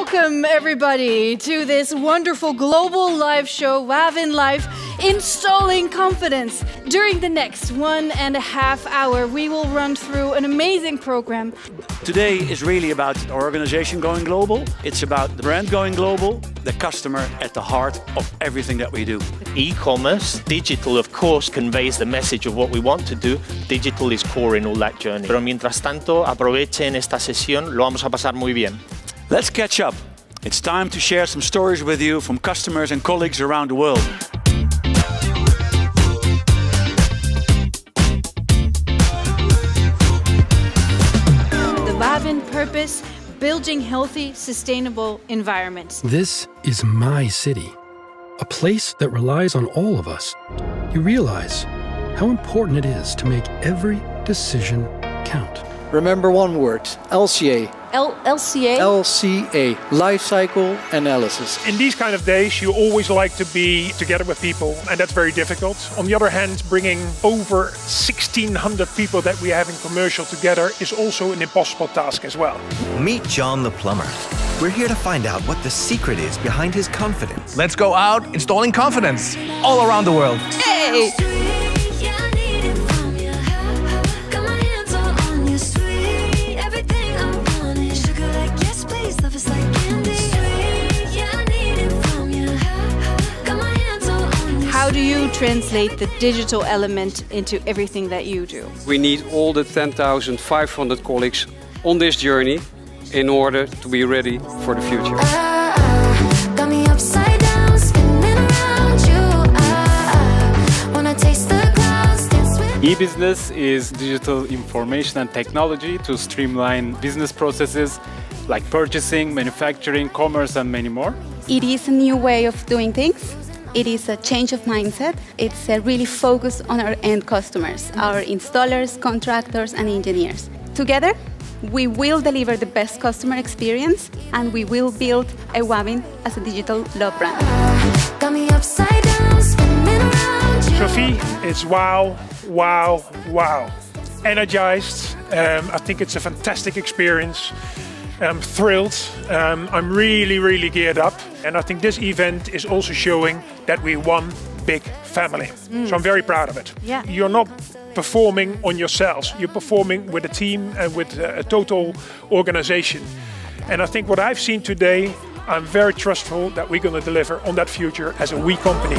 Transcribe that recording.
Welcome everybody to this wonderful global live show, Wavin Live, Installing Confidence. During the next 1.5 hours, we will run through an amazing program. Today is really about our organization going global. It's about the brand going global, the customer at the heart of everything that we do. E-commerce, digital of course conveys the message of what we want to do. Digital is core in all that journey. Pero mientras tanto, aprovechen esta sesión, lo vamos a pasar muy bien. Let's catch up. It's time to share some stories with you from customers and colleagues around the world. The Wavin purpose, building healthy, sustainable environments. This is my city, a place that relies on all of us. You realize how important it is to make every decision count. Remember one word, LCA. LCA? LCA, life cycle analysis. In these kind of days, you always like to be together with people, and that's very difficult. On the other hand, bringing over 1,600 people that we have in commercial together is also an impossible task as well. Meet John the Plumber. We're here to find out what the secret is behind his confidence. Let's go out installing confidence all around the world. Hey! How do you translate the digital element into everything that you do? We need all the 10,500 colleagues on this journey in order to be ready for the future. Got me upside down, spinning around you. Wanna taste the clouds, dance with ebusiness is digital information and technology to streamline business processes like purchasing, manufacturing, commerce, and many more. It is a new way of doing things. It is a change of mindset. It's really focused on our end customers, our installers, contractors, and engineers. Together, we will deliver the best customer experience, and we will build a Wavin as a digital love brand. got me upside down, spinning around you. Sophie, it's wow, wow, wow. Energized. I think it's a fantastic experience. I'm thrilled. I'm really geared up. And I think this event is also showing that we're one big family. So I'm very proud of it. Yeah. You're not performing on yourselves. You're performing with a team and with a total organization. And I think what I've seen today, I'm very trustful that we're going to deliver on that future as a we company.